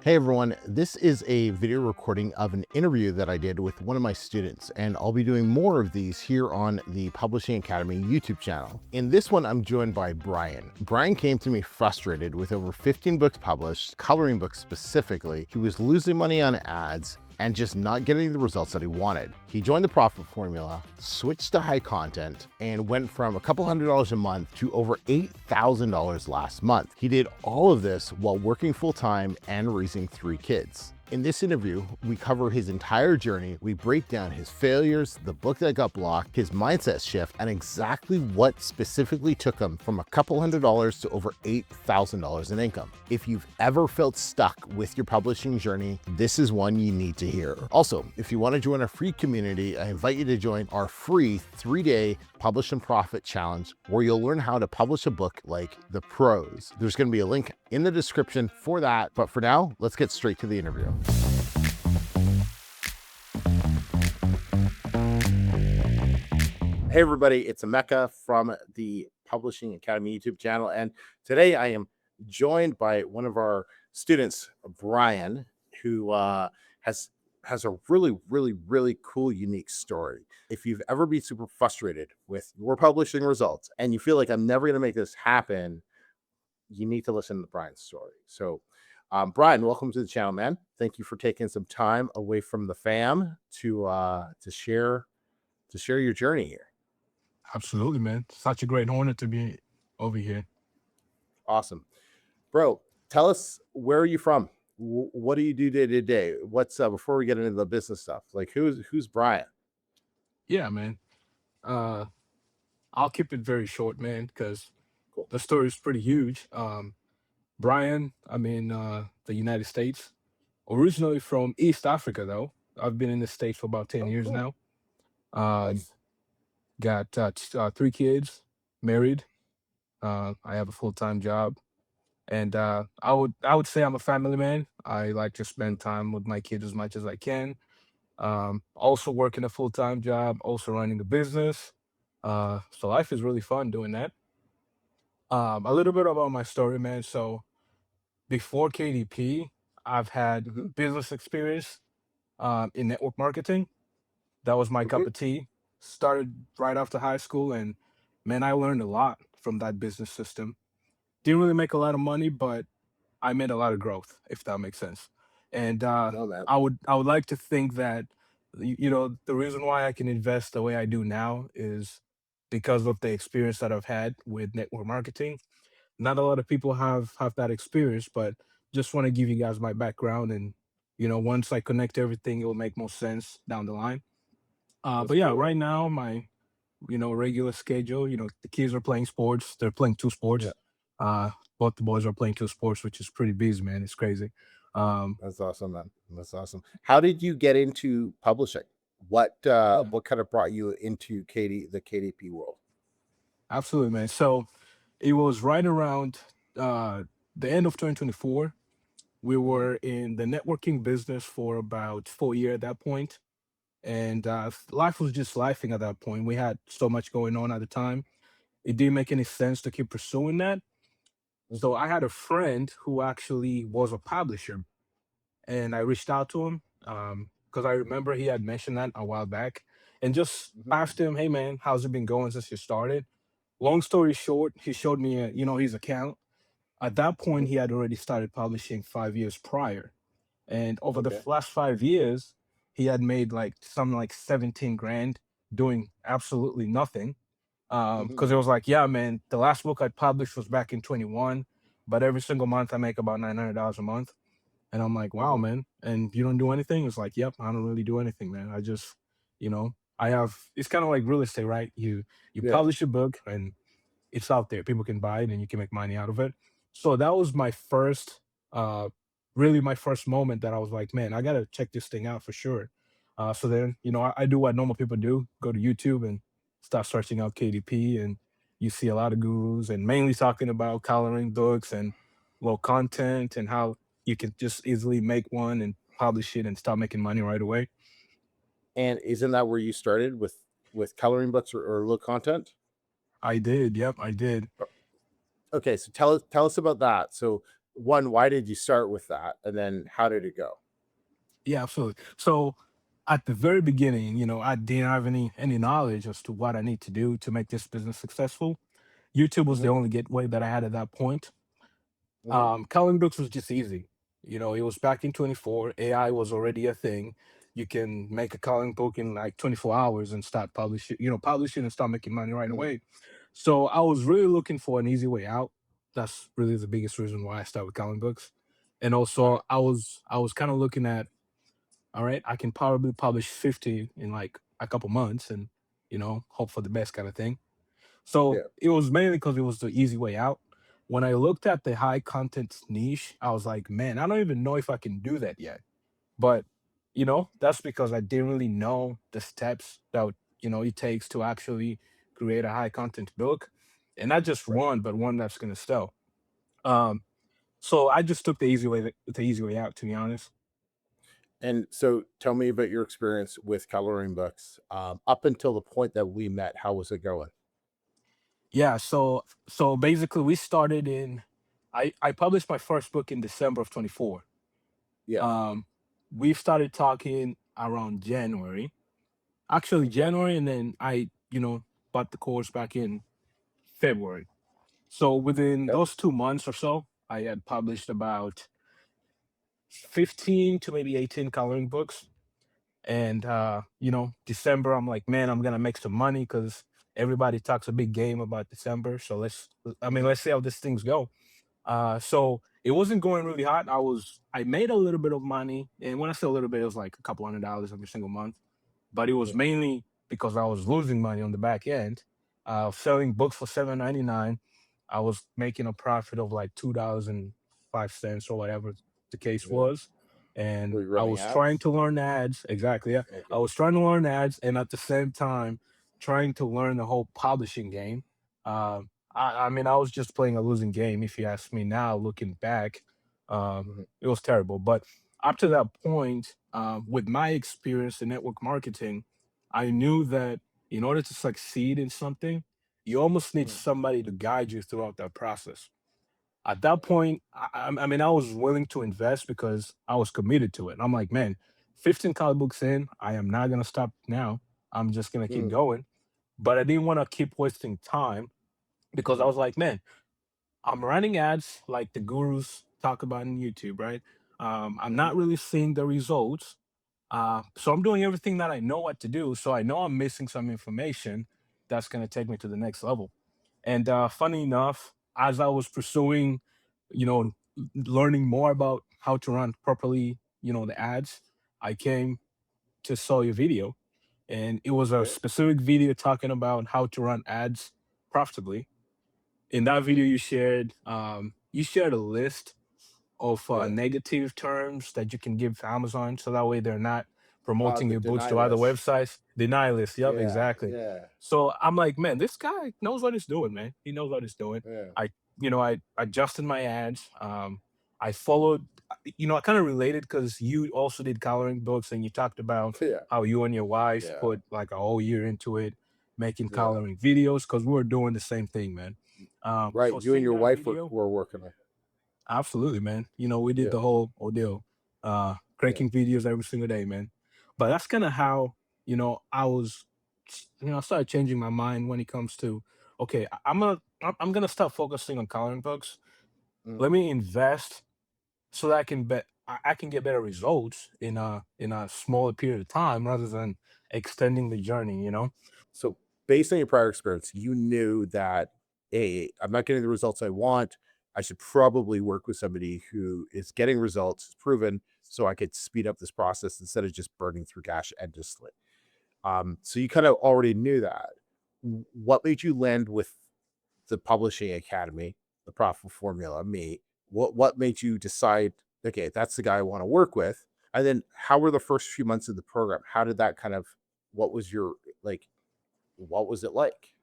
Hey everyone, this is a video recording of an interview that I did with one of my students, and I'll be doing more of these here on the Publishing Academy YouTube channel. In this one, I'm joined by Brian. Brian came to me frustrated with over 15 books published, coloring books specifically. He was losing money on ads and just not getting the results that he wanted. He joined the profit formula, switched to high content, and went from a couple $100s a month to over $8,000 last month. He did all of this while working full-time and raising 3 kids. In this interview, we cover his entire journey. We break down his failures, the book that got blocked, his mindset shift, and exactly what specifically took him from a couple $100s to over $8,000 in income. If you've ever felt stuck with your publishing journey, this is one you need to hear. Also, if you want to join our free community, I invite you to join our free 3-day Publish and Profit Challenge, where you'll learn how to publish a book like the pros. There's going to be a link in the description for that. But for now, let's get straight to the interview. Hey everybody, it's Emeka from the Publishing Academy YouTube channel, and today I am joined by one of our students, Brian, who has a really cool, unique story. If you've ever been super frustrated with your publishing results and you feel like I'm never going to make this happen, you need to listen to Brian's story. So, Brian, welcome to the channel, man. Thank you for taking some time away from the fam to share your journey here. Absolutely, man. Such a great honor to be over here. Awesome, bro. Tell us, where are you from? What do you do day to day? What's before we get into the business stuff? Like, who's Brian? Yeah, man. Uh, I'll keep it very short, man, because Cool. the story is pretty huge. Brian, I'm in the United States, originally from East Africa, though. I've been in the States for about 10 Oh, years cool. now. Um, Nice. got 3 kids, married. I have a full-time job. And I would say I'm a family man. I like to spend time with my kids as much as I can. Also working a full-time job, also running a business. So life is really fun doing that. A little bit about my story, man. So before KDP, I've had Hmm. business experience in network marketing. That was my cup Hmm. of tea. Started right after high school, and man, I learned a lot from that business system. Didn't really make a lot of money, but I made a lot of growth, if that makes sense. And No, man. I would like to think that the reason why I can invest the way I do now is because of the experience that I've had with network marketing. Not a lot of people have that experience, but just want to give you guys my background, and once I connect everything, it will make more sense down the line. That's But yeah, cool. right now my regular schedule. The kids are playing sports. They're playing 2 Yeah, sports. Uh, Both the boys are playing 2 sports, which is pretty busy, man. It's crazy. Um, that's awesome, man. That's awesome. How did you get into publishing? What kind of brought you into the KDP world? Absolutely, man. So it was right around uh, the end of 2024. We Mhm. were in the networking business for about 4 years at that point, and life was just lifing at that point. We had so much going on at the time. It didn't make any sense to keep pursuing that. So Mhm. I had a friend who actually was a publisher, and I reached out to him because I remember he had mentioned that a while back, and just Mhm. asked him, "Hey man, how's it been going since you started?" Long story short, he showed me his account. At that point, Mhm. he had already started publishing 5 years prior, and over the Okay. last 5 years, he had made like something like 17 grand doing absolutely nothing. Because it Mhm. was like, yeah, man, the last book I published was back in 21, but every single month I make about $900 a month. And I'm like, wow, Mhm. man. And you don't do anything? It's like, yep, I don't really do anything, man. I just, I have it's kind of like real estate, right? You Yeah. publish a book and it's out there. People can buy it and you can make money out of it. So that was my first really my first moment that I was like, man, I gotta check this thing out for sure. So then, I do what normal people do, go to YouTube and start searching out KDP, and you see a lot of gurus and mainly talking about coloring books and low content and how you can just easily make one and publish it and start making money right away. And isn't that where you started with coloring books or low content? I did, yep, I did. Okay, so tell us about that. So one, why did you start with that? And then how did it go? Yeah, absolutely. So at the very beginning, I didn't have any knowledge as to what I need to do to make this business successful. YouTube was the Mhm, only gateway that I had at that point. mhm, Coloring books was just easy. It was back in 24. AI was already a thing. You can make a coloring book in like 24 hours and start publishing and start making money right mhm. away. So I was really looking for an easy way out. That's really the biggest reason why I started with coloring books. And also Right. I was kind of looking at, all right, I can probably publish 50 in like a couple months and, hope for the best kind of thing. So Yeah. it was mainly because it was the easy way out. When I looked at the high content niche, I was like, man, I don't even know if I can do that yet. But, that's because I didn't really know the steps it takes to actually create a high content book. And not just Right. one, but one that's going to sell. Um, so I just took the easy way out, to be honest. And so tell me about your experience with coloring books. Up until the point that we met, how was it going? Yeah, so basically we started in I published my first book in December of 24. Yeah. Um, we started talking around January, actually Okay. January, and then bought the course back in February. So within Okay. those 2 months or so, I had published about 15 to maybe 18 coloring books. And December, I'm like, man, I'm gonna make some money because everybody talks a big game about December. So Mhm. let's see how these things go. So it wasn't going really hot. I made a little bit of money, and when I say a little bit, it was like a couple $100 every single month. But it was Yeah. mainly because I was losing money on the back end. Selling books for 7.99, I was making a profit of like $2.05 or whatever the case Yeah. was. And Were you I running was trying ads? to learn ads. Exactly. Yeah. I Okay. was trying to learn ads and at the same time trying to learn the whole publishing game. I mean, I was just playing a losing game. If you ask me now, looking back, Mhm, it was terrible. But up to that point, with my experience in network marketing, I knew that in order to succeed in something, you almost need mhm. somebody to guide you throughout that process. At that point, I mean, I was willing to invest because I was committed to it. I'm like, man, 15 comic books in, I am not gonna stop now. I'm just gonna keep Mhm, going. But I didn't want to keep wasting time because I mhm, was like, man, I'm running ads like the gurus talk about in YouTube, right? I'm mhm, not really seeing the results. So I'm doing everything that I know what to do. So I know I'm missing some information that's going to take me to the next level. And funny enough, as I was pursuing, learning more about how to run properly, the ads, I came to saw your video, and it was a okay. specific video talking about how to run ads profitably. In that video you shared a list of Yeah. negative terms that you can give Amazon, so that way they're not promoting The your books deny to other list. websites. Deny list, yep, Yeah. exactly. Yeah. So I'm like, man, this guy knows what he's doing, man. He knows what he's doing. Yeah. I adjusted my ads. I followed, I kind of related because you also did coloring books and you talked about Yeah. how you and your wife Yeah. put like a whole year into it, making Yeah. coloring videos because we were doing the same thing, man. Right. So You and seeing your that wife video, were working on. absolutely, man. We did Yeah. the whole ordeal, Yeah. cranking videos every single day, man. But that's kind of how, I started changing my mind when it comes to, okay, I'm gonna start focusing on coloring books. Mhm. Let me invest so that I can get better results in a smaller period of time rather than extending the journey. So, based on your prior experience, you knew that, hey, I'm not getting the results I want. I should probably work with somebody who is getting results, is proven, so I could speed up this process instead of just burning through cash endlessly. So you kind of already knew that. What made you land with the Publishing Academy, the profit formula, me? What made you decide, okay, that's the guy I want to work with? And then how were the first few months of the program? How did that kind of, what was your, like, what was it like?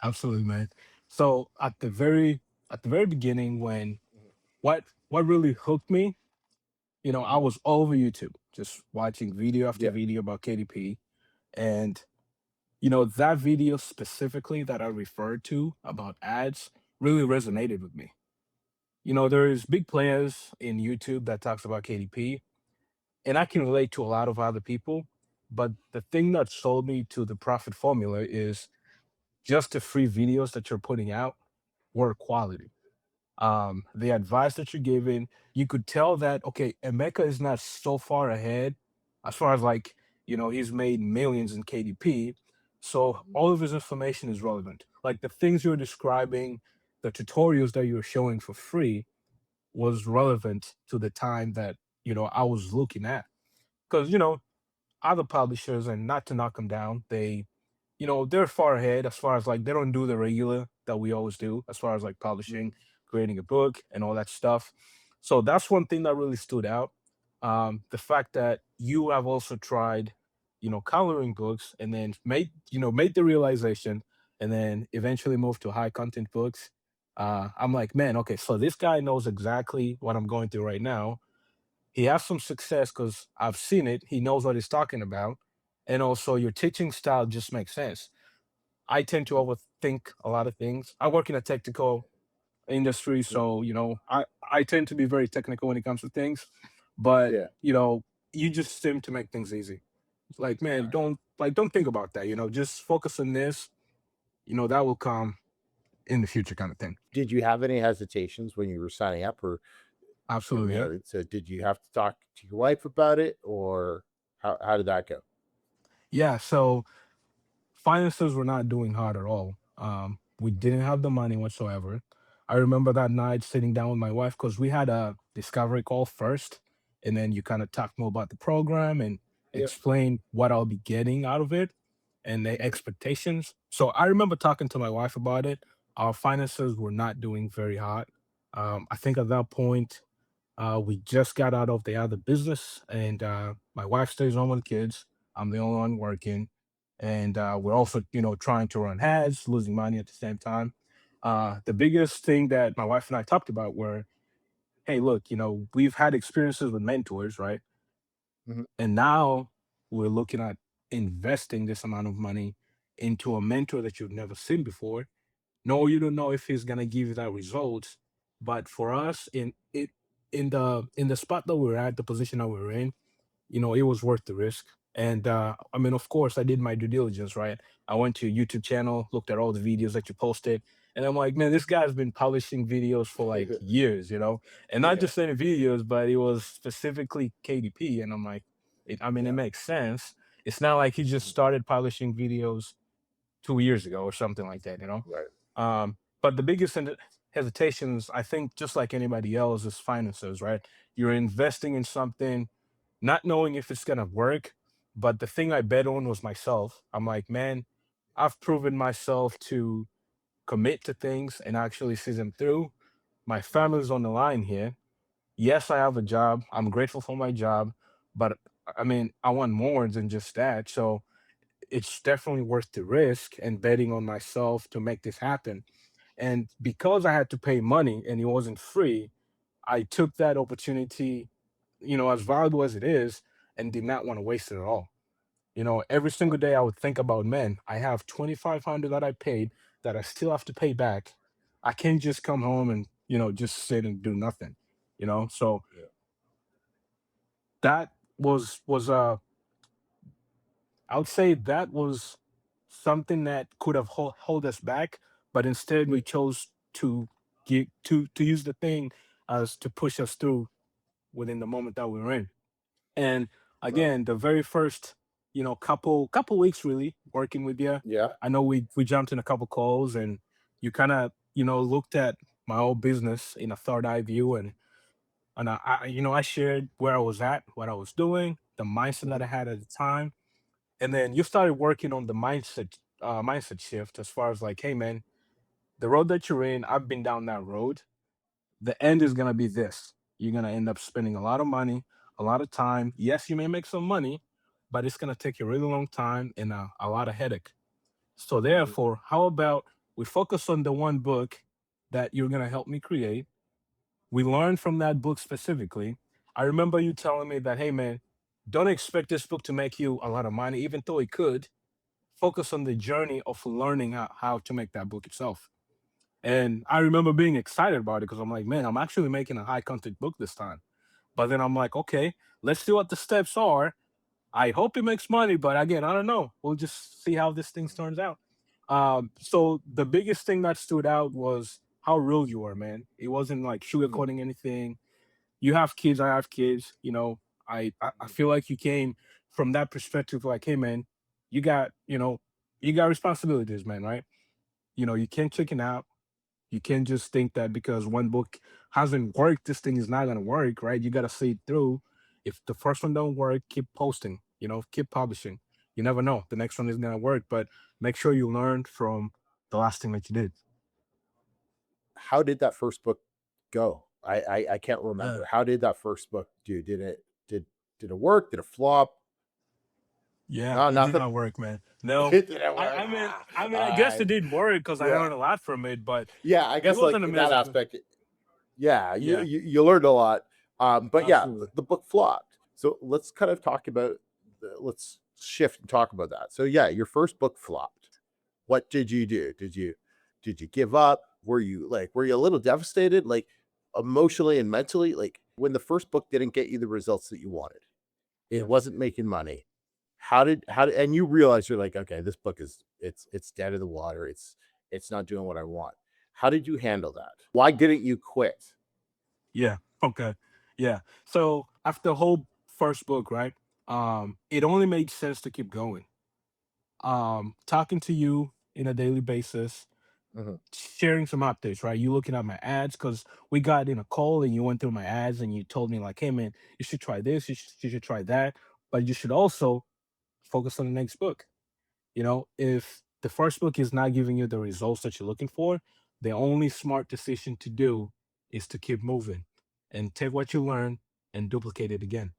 Absolutely, man. So at the very beginning, when what really hooked me, I Mhm. was all over YouTube, just watching video after Yeah. video about KDP. And, that video specifically that I referred to about ads really resonated with me. There's big players in YouTube that talks about KDP, and I can relate to a lot of other people. But the thing that sold me to the profit formula is just the free videos that you're putting out were quality. The advice that you're giving, you could tell that okay, Emeka is not so far ahead as far as like, he's made millions in KDP. So all of his information is relevant. Like the things you're describing, the tutorials that you're showing for free was relevant to the time that, I was looking at. Because, other publishers, and not to knock them down, they're far ahead as far as like they don't do the regular that we always do as far as like publishing, creating a book, and all that stuff. So that's one thing that really stood out. The fact that you have also tried, coloring books, and then made the realization, and then eventually moved to high content books. I'm like, man, okay, so this guy knows exactly what I'm going through right now. He has some success because I've seen it. He knows what he's talking about. And also, your teaching style just makes sense. I tend to overthink a lot of things. I work in a technical industry, Mhm. so I tend to be very technical when it comes to things. But Yeah. you just seem to make things easy. It's like, man, Alright. don't think about that. Just focus on this. That will come in the future, kind of thing. Did you have any hesitations when you were signing up, or Absolutely, yeah. so did you have to talk to your wife about it, or how did that go? Yeah. So finances were not doing hard at all. We didn't have the money whatsoever. I remember that night sitting down with my wife because we had a discovery call first, and then you kind of talk more about the program and Yep. explain what I'll be getting out of it and the Mhm. expectations. So I remember talking to my wife about it. Our finances were not doing very hot. I think at that point, we just got out of the other business, and my wife stays home with the kids. I'm the only one working, and we're also, trying to run ads, losing money at the same time. The biggest thing that my wife and I talked about were, hey, look, we've had experiences with mentors, right? Mhm. And now we're looking at investing this amount of money into a mentor that you've never seen before. No, you don't know if he's gonna give you that results. But for us, in the spot that we're at, the position that we're in, it was worth the risk. And I mean, of course, I did my due diligence, right? I went to your YouTube channel, looked at all the videos that you posted, and I'm like, man, this guy's been publishing videos for like years, and not Yeah. just any videos, but it was specifically KDP. And I'm like, I mean, it Yeah. makes sense. It's not like he just Mhm. started publishing videos 2 years ago or something like that. Right. But the biggest hesitations, I think, just like anybody else, is finances, right? You're investing in something, not knowing if it's gonna work. But the thing I bet on was myself. I'm like, man, I've proven myself to commit to things and actually see them through. My family's on the line here. Yes, I have a job. I'm grateful for my job, but I mean, I want more than just that. So it's definitely worth the risk and betting on myself to make this happen. And because I had to pay money and it wasn't free, I took that opportunity, as valuable as it is, and did not want to waste it at all. Every single day I would think about, man, I have 2,500 that I paid that I still have to pay back. I can't just come home and, just sit and do nothing, So Yeah. that was I would say that was something that could have hold us back, but instead Yeah. we chose to get to use the thing as to push us through within the moment that we were in. And Right. again, the very first, couple weeks really working with you, Yeah. I know we jumped in a couple calls, and you kind of, looked at my old business in a third eye view, and I shared where I was at, what I was doing, the mindset that Mhm. I had at the time, and then you started working on the mindset shift as far as like, hey man, the road that you're in, I've been down that road. The end is gonna be this. You're gonna end up spending a lot of money, a lot of time. Yes, you may make some money, but it's gonna take you a really long time and a lot of headache. So Mhm. therefore, how about we focus on the one book that you're gonna help me create? We learn from that book specifically. I remember you telling me that, hey man, don't expect this book to make you a lot of money, even though it could. Focus on the journey of learning how to make that book itself. And I remember being excited about it because I'm like, man, I'm actually making a high content book this time. But then I'm like, okay, let's see what the steps are. I hope it makes money, but again, I don't know. We'll just see how this thing turns out. So the biggest thing that stood out was how real you are, man. It wasn't like Mhm, sugarcoating anything. You have kids, I have kids. I mhm. feel like you came from that perspective, like, hey, man, you got you got responsibilities, man, right? You can't chicken out. You can't just think that because one book hasn't worked, this thing is not gonna work, right? You gotta see it through. If the first one don't work, keep posting, keep publishing. You never know. The next one is gonna work, but make sure you learn from the last thing that you did. How did that first book go? I can't Uh, remember. How did that first book do? Did it work? Did it flop? yeah, No, it did nothing. not work, man. No. It didn't I, work. I mean, Ah, I mean, I guess I it did work because I yeah, learned a lot from it, but yeah. I it guess like wasn't in that amazing. aspect, yeah, Yeah, you learned a lot. But yeah, absolutely. the book flopped. So let's kind of talk about. Let's shift and talk about that. So yeah, your first book flopped. What did you do? Did you give up? Were you a little devastated, like emotionally and mentally, like when the first book didn't get you the results that you wanted? It Yep. wasn't making money. How did and you realize you're like, okay, this book is it's dead in the water. It's not doing what I want. How did you handle that? Why didn't you quit? Yeah. Okay. Yeah. So after the whole first book, right? It only made sense to keep going. Talking to you in a daily basis, Mhm. sharing some updates, right? You looking at my ads because we got in a call and you went through my ads and you told me like, hey man, you should try this, you should try that, but you should also focus on the next book. If the first book is not giving you the results that you're looking for, the only smart decision to do is to keep moving and take what you learn and duplicate it again.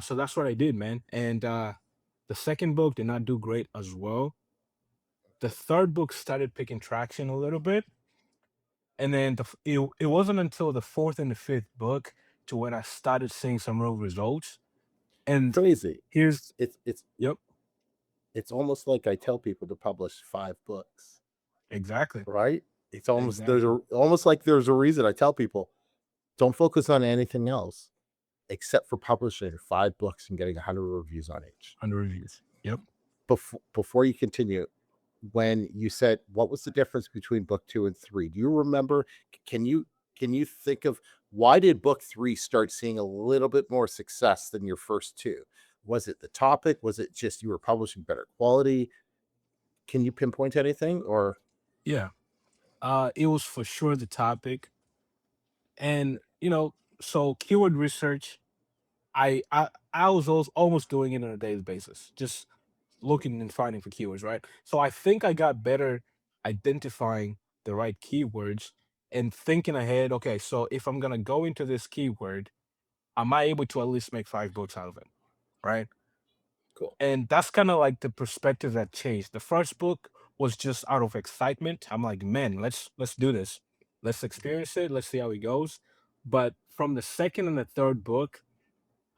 So that's what I did, man. And the second book did not do great as well. The third book started picking traction a little bit, and then it wasn't until the fourth and the fifth book to when I started seeing some real results. And Crazy. here's It's yep, it's almost like I tell people to publish 5 books, exactly, right? It's almost there's exactly, a almost like there's a reason I tell people don't focus on anything else except for publishing 5 books and getting 100 reviews on each. under reviews. Yep. Before you continue, when you said what was the difference between book 2 and 3? Do you remember? Can you think of why did book 3 start seeing a little bit more success than your first 2? Was it the topic? Was it just you were publishing better quality? Can you pinpoint anything or Yeah. It was for sure the topic. And so keyword research, I was almost doing it on a daily basis, just looking and finding for keywords, right? So I think I got better identifying the right keywords and thinking ahead. Okay, so if I'm gonna go into this keyword, am I able to at least make 5 books out of it, right? cool? And that's kind of like the perspective that changed. The first book was just out of excitement. I'm like, man, let's do this. Let's experience it. Let's see how it goes. But from the second and the third book,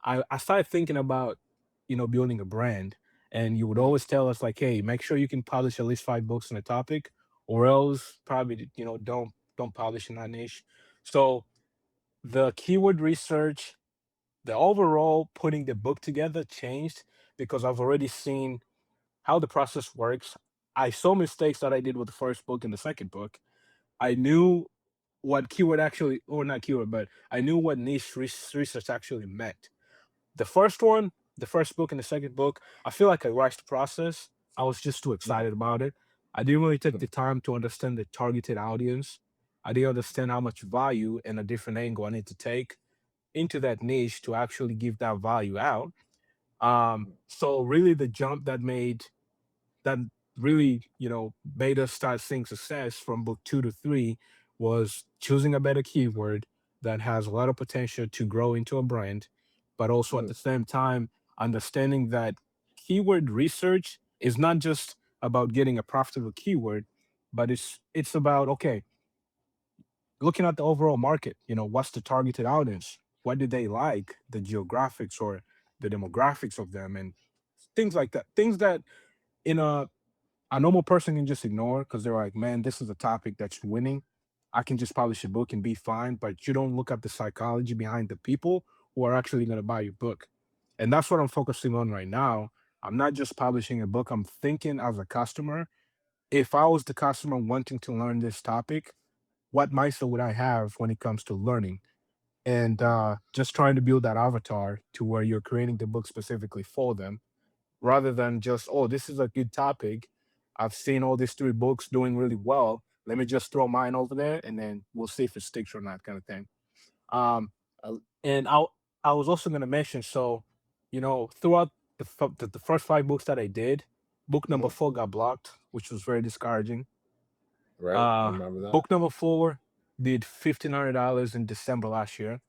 I started thinking about, building a brand. And you would Mhm, always tell us like, hey, make sure you can publish at least 5 books on a topic, or else probably, don't publish in that niche. So the keyword research, the overall putting the book together changed because I've already seen how the process works. I saw mistakes that I did with the first book and the second book. I knew what keyword actually, or not keyword, but I knew what niche research actually meant. The first one, the first book and the second book, I feel like I rushed the process. I was just too mhm, excited about it. I didn't really take mhm, the time to understand the targeted audience. I didn't understand how much value and a different angle I need to take into that niche to actually give that value out. mhm, So really the jump that really, made us start seeing success from book 2 to 3 was choosing a better keyword that has a lot of potential to grow into a brand, but also at mhm. the same time, understanding that keyword research is not just about getting a profitable keyword, but it's about, okay, looking at the overall market, what's the targeted audience? What do they like? The geographics or the demographics of them and things like that. Things that in a a normal person can just ignore because they're like, man, this is a topic that's winning. I can just publish a book and be fine. But you don't look at the psychology behind the people who are actually going to buy your book. And that's what I'm focusing on right now. I'm not just publishing a book, I'm thinking as a customer. If I was the customer wanting to learn this topic, what mindset would I have when it comes to learning? And just trying to build that avatar to where you're creating the book specifically for them rather than just, oh, this is a good topic. I've seen all these three books doing really well. Let me just throw mine over there and then we'll see if it sticks or not, kind of thing. Um, I, and I was also going to mention, so, throughout the first five books that I did, book number mhm, four got blocked, which was very discouraging. right. I remember that. Book number four did $1,500 in December last year,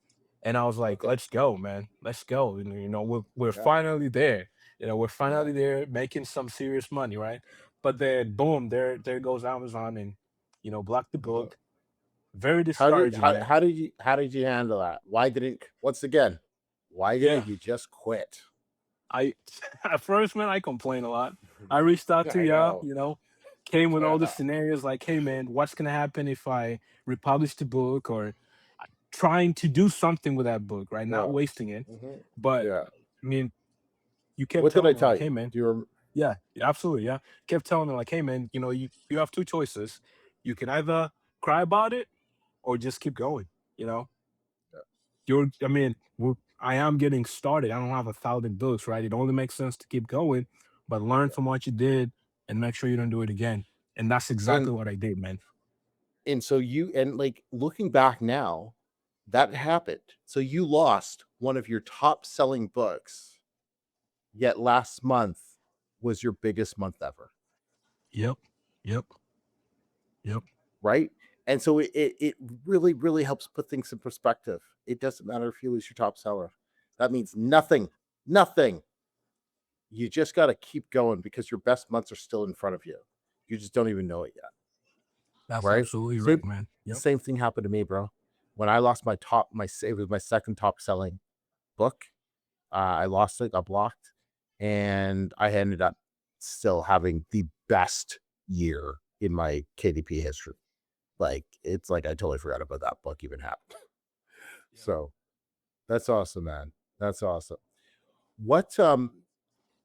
and I was like, Okay. "Let's go, man, let's go!" And we're Yeah. finally there. We're Yeah. finally there, making some serious money, right? But then, boom, there goes Amazon and blocked the Uh-huh. book. Very discouraging, man. How did you handle that? Why didn't once again? Why Yeah, didn't you just quit? I at first, man, I complained a lot. I reached out to I y'all, know. came with all the scenarios like, "Hey, man, what's gonna happen if I republish the book or trying to do something with that book, right? Not Yeah. wasting it." Mhm. But Yeah. I mean, you kept What did I telling me tell like, "Hey, you? man, Do you rem yeah, yeah, absolutely, yeah." Kept telling me like, "Hey, man, you have two choices. You can either cry about it or just keep going." You know, I mean, I am getting started. I don't have 1,000 books, right? It only makes sense to keep going, but learn Yeah. from what you did and make sure you don't do it again. And that's And exactly what I did, man. so you and like looking back now, that happened. So you lost one of your top selling books, yet last month was your biggest month ever, Yep. Yep. Yep. right? And so it really, really helps put things in perspective. It doesn't matter if you lose your top seller. That means nothing, nothing. You just got to keep going because your best months are still in front of you. You just don't even know it yet, That's right? absolutely right, Same, man. the Yep. same thing happened to me, bro. When I lost my top, it was my second top selling book. I lost it, got blocked, and I ended up still having the best year in my KDP history. Like it's like I totally forgot about that book even happened. Yep. So that's awesome, man. That's awesome. What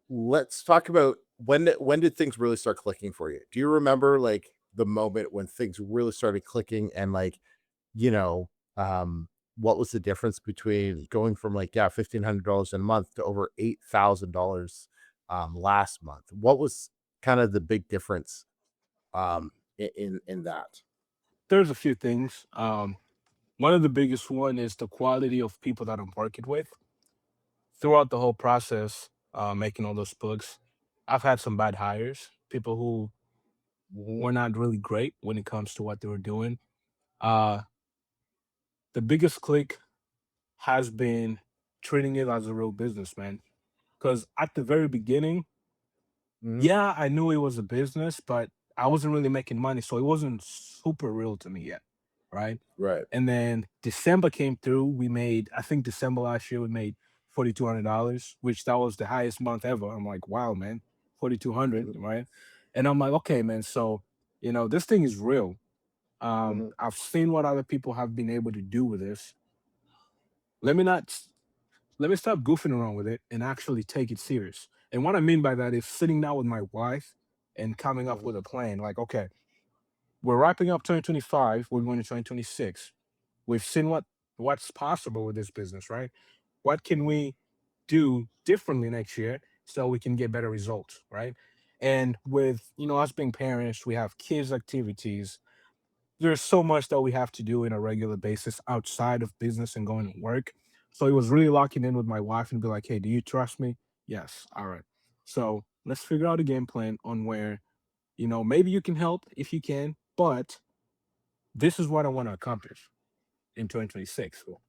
let's talk about when did things really start clicking for you? Do you remember like the moment when things really started clicking and like, you know, what was the difference between going from like yeah, $1,500 a month to over $8,000 last month? What was kind of the big difference in that? There's a few things. One of the biggest one is the quality of people that I'm working with throughout the whole process, making all those books. I've had some bad hires, people who Mhm, were not really great when it comes to what they were doing. Uh, the biggest click has been treating it as a real business, man. Because at the very beginning, mhm, yeah, I knew it was a business, but I wasn't really making money, so it wasn't super real to me yet, right? right. And then December came through. We made, I think December last year, we made $4,200, which that was the highest month ever. I'm like, wow, man, 4,200, Mhm, right? And I'm like, okay, man, so this thing is real. mhm, I've seen what other people have been able to do with this. Let me not let me stop goofing around with it and actually take it serious. And what I mean by that is sitting down with my wife and coming up mhm, with a plan. Like, okay, we're wrapping up 2025, we're going to 2026. We've seen what's possible with this business, right? What can we do differently next year so we can get better results, right? And with us being parents, we have kids activities, there's so much that we have to do in a regular basis outside of business and going to work. So it was really locking in with my wife and be like, hey, do you trust me? Yes. All right. So let's figure out a game plan on where, maybe you can help if you can, but this is what I want to accomplish in 2026. So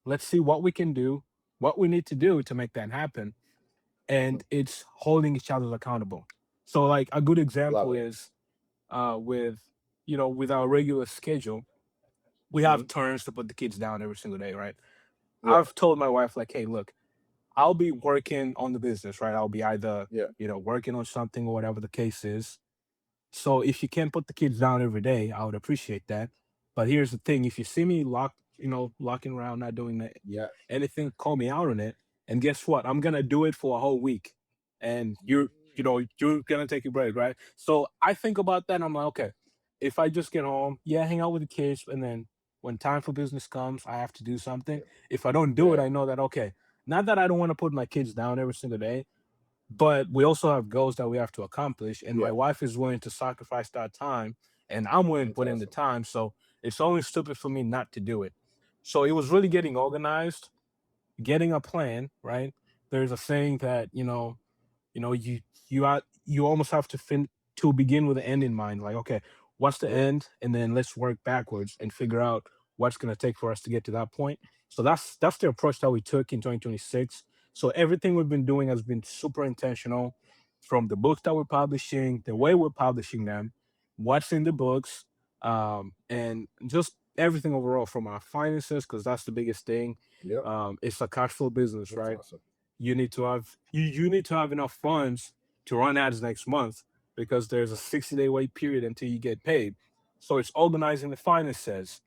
let's see what we can do, what we need to do to make that happen. mhm. And it's holding each other accountable. So like a good Love example it. is with with our regular schedule we have Mhm, turns to put the kids down every single day, right? yeah. I've told my wife, like, hey, look, I'll be working on the business, right? I'll be either, Yeah. working on something or whatever the case is. So if you can put the kids down every day, I would appreciate that. But here's the thing: if you see me locking around, not doing Yeah. anything, call me out on it. And guess what? I'm gonna do it for a whole week, and you're gonna take a break, right? So I think about that. And I'm like, okay, if I just get home, yeah, hang out with the kids, and then when time for business comes, I have to do something. Yeah. If I don't do it, Yeah. I know that okay. Not that I don't want to put my kids down every single day, but we also have goals that we have to accomplish, and my Yeah. wife is willing to sacrifice that time, and I'm willing to That's put in the awesome. time. So it's only stupid for me not to do it. So it was really getting organized, getting a plan, right? There's a saying that, you almost have to begin with the end in mind. Like, okay, what's the Yeah. end? And then let's work backwards and figure out what's gonna take for us to get to that point. So that's the approach that we took in 2026. So everything we've been doing has been super intentional, from the books that we're publishing, the way we're publishing them, what's in the books, and just everything overall from our finances, because that's the biggest thing. Yep. It's a cash flow business, That's right? awesome. You need to have enough funds to run ads next month, because there's a 60-day wait period until you get paid. So it's organizing the finances.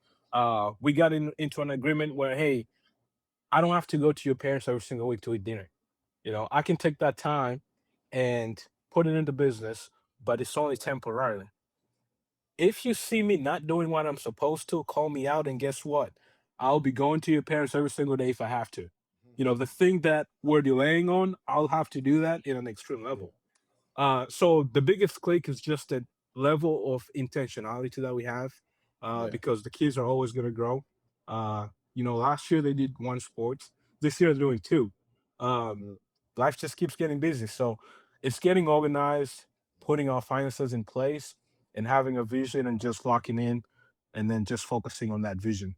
We got into an agreement where, hey, I don't have to go to your parents every single week to eat dinner. I can take that time and put it into business, but it's only temporarily. If you see me not doing what I'm supposed to, call me out, and guess what? I'll be going to your parents every single day if I have to. The thing that we're delaying on, I'll have to do that in an extreme Yeah. level. So the biggest click is just the level of intentionality that we have, Yeah. because the kids are always going to grow. Last year they did one sport. This year they're doing two. Um, Mm. Life just keeps getting busy. So it's getting organized, putting our finances in place, and having a vision and just locking in, and then just focusing on that vision.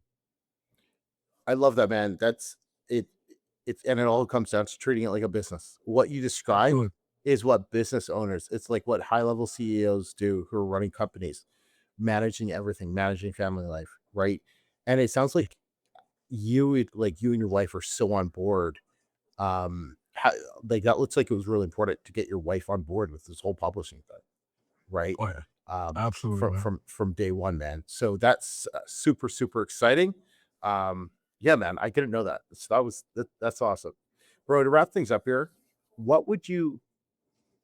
I love that, man. That's it. It's and it all comes down to treating it like a business. What you described Absolutely. is what business owners. It's like what high level CEOs do who are running companies, managing everything, managing family life, right? And it sounds like you and your wife are so on board. How, like that looks like it was really important to get your wife on board with this whole publishing thing, right? Oh yeah, absolutely, From man. day one, man. So that's super super exciting. Yeah, man, I didn't know that. So that's awesome, bro. To wrap things up here, what would you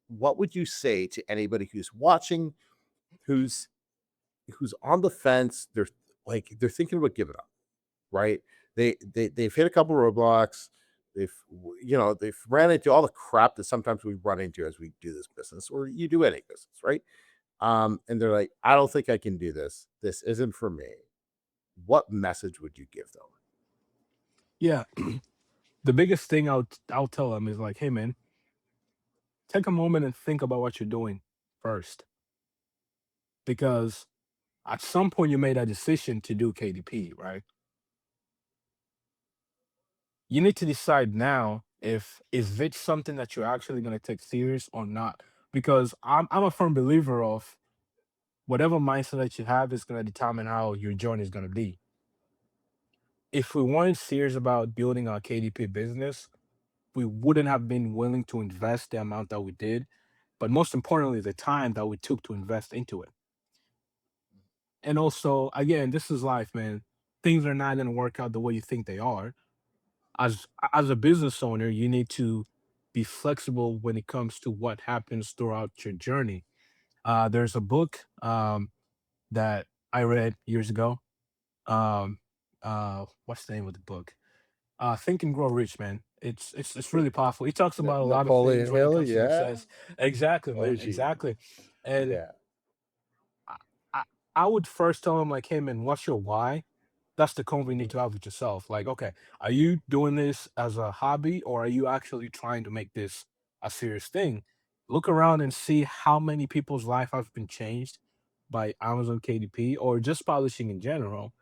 what would you say to anybody who's watching, who's on the fence? They're thinking about giving up, right? They've hit a couple roadblocks. They've ran into all the crap that sometimes we run into as we do this business, or you do any business, right? And they're like, I don't think I can do this. This isn't for me. What message would you give them? Yeah, the biggest thing I'll tell them is like, hey man, take a moment and think about what you're doing first, because at some point you made a decision to do KDP, right? You need to decide now if is it something that you're actually going to take serious or not, because I'm a firm believer of whatever mindset that you have is going to determine how your journey is going to be. If we weren't serious about building our KDP business, we wouldn't have been willing to invest the amount that we did, but most importantly, the time that we took to invest into it. And also, again, this is life, man. Things are not going to work out the way you think they are. As a business owner, you need to be flexible when it comes to what happens throughout your journey. There's a book that I read years ago. Um, what's the name of the book? Think and Grow Rich, man. It's really powerful. He talks about a lot of Napoleon things when it Hill, comes to yeah. success. Exactly, man. OG. Exactly. And Yeah. I, I, I would first tell him like, hey man, what's your why? That's the convo you need Mhm. to have with yourself. Like, okay, are you doing this as a hobby, or are you actually trying to make this a serious thing? Look around and see how many people's life have been changed by Amazon KDP or just publishing in general.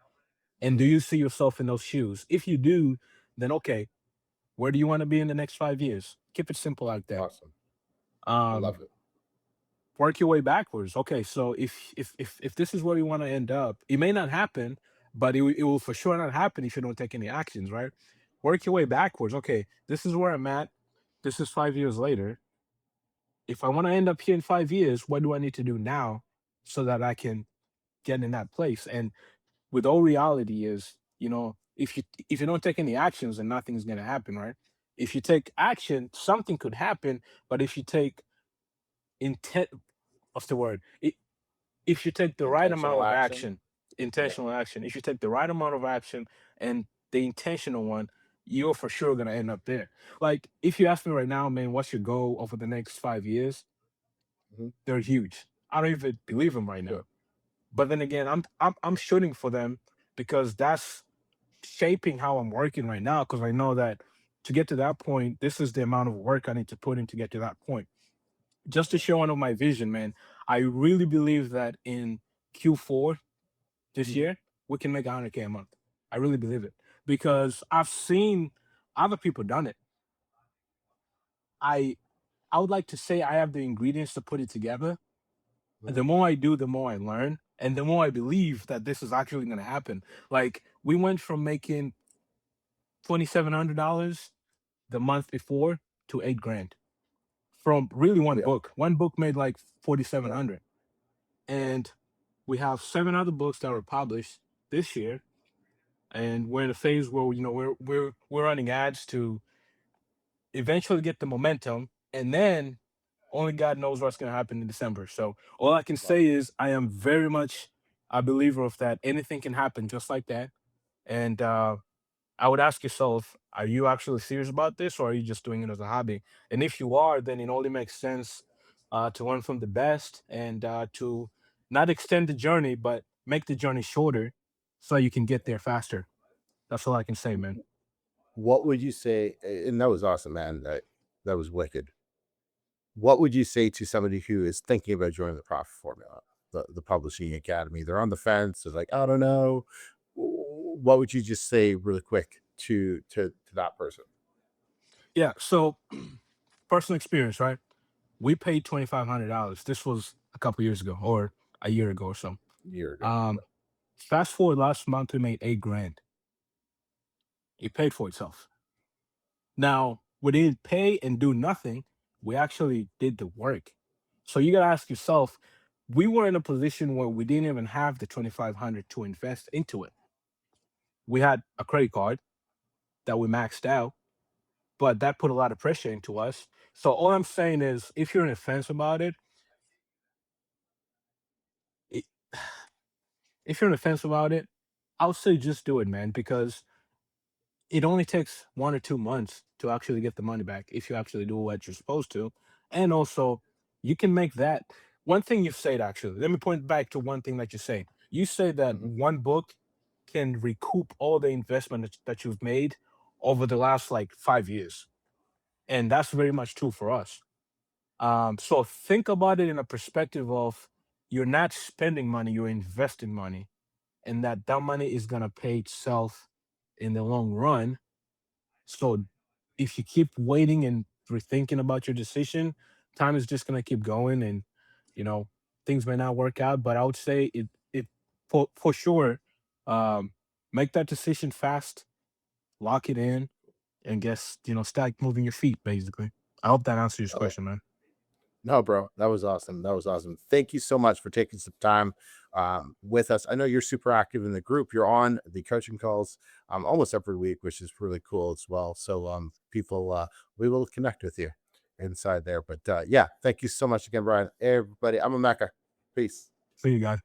And do you see yourself in those shoes? If you do, then okay, where do you want to be in the next 5 years? Keep it simple like that. Awesome. I Um, love it. Work your way backwards. Okay, so if this is where you want to end up, it may not happen, but it will for sure not happen if you don't take any actions, right? work your way backwards. Okay, this is where I'm at. This is 5 years later. If I want to end up here in 5 years, what do I need to do now so that I can get in that place? And with all reality is, if you don't take any actions, then nothing's gonna happen, right? If you take action, something could happen. But if you take intent, what's the word? If you take the right amount Intentional of action. action, Yeah. intentional action, if you take the right amount of action and the intentional one, you're for sure gonna end up there. Like if you ask me right now, man, what's your goal over the next 5 years? Mhm. They're huge. I don't even believe them right Sure. now. But then again, I'm shooting for them because that's shaping how I'm working right now. Because I know that to get to that point, this is the amount of work I need to put in to get to that point. Just to Yeah. show one of my vision, man, I really believe that in Q4 this Mhm. year, we can make 100K a month. I really believe it because I've seen other people done it. I I would like to say I have the ingredients to put it together. Mhm. The more I do, the more I learn, and the more I believe that this is actually going to happen. Like we went from making $2,700 the month before to 8 grand from really Oh one yeah. book. One book made like Yeah. 4,700, and we have 7 other books that were published this year, and we're in a phase where we're running ads to eventually get the momentum, and then only God knows what's going to happen in December. So all I can Love say is I am very much a believer of that. Anything can happen just like that, and I would ask yourself, are you actually serious about this or are you just doing it as a hobby? And if you are, then it only makes sense to learn from the best and to not extend the journey, but make the journey shorter so you can get there faster. That's all I can say, man. it. What would you say? And that was awesome, man. That was wicked. What would you say to somebody who is thinking about joining the Profit Formula, the publishing academy? They're on the fence. They're like, I don't know. What would you just say really quick to that person? Yeah. So, personal experience, right? We paid $2,500. This was a couple years ago or a year ago or so. A year ago. Um, Fast forward last month, we made 8 grand. It paid for itself. Now, we didn't pay and do nothing. We actually did the work. So you gotta ask yourself, we were in a position where we didn't even have the 2,500 to invest into it. We had a credit card that we maxed out, but that put a lot of pressure into us. So all I'm saying is, if you're on the fence about it, if you're on the fence about it, I would say just do it, man, because it only takes 1 or 2 months to actually get the money back if you actually do what you're supposed to. And also, you can make that one thing you've said actually. Let me point back to one thing that you say. You say that Mhm. one book can recoup all the investment that you've made over the last like 5 years. And that's very much true for us. So think about it in a perspective of you're not spending money, you're investing money, and that money is gonna pay itself in the long run. So if you keep waiting and rethinking about your decision, time is just gonna keep going, and you know things may not work out. But I would say it for sure. Um, Make that decision fast, lock it in, and guess start moving your feet. Basically, I hope that answers your Oh, question, man. no, bro, that was awesome. That was awesome. Thank you so much for taking some time with us. I know you're super active in the group. You're on the coaching calls almost every week, which is really cool as well. So people, we will connect with you inside there. But yeah, thank you so much again, Brian. Hey, everybody, I'm a Mecca. Peace. See you guys.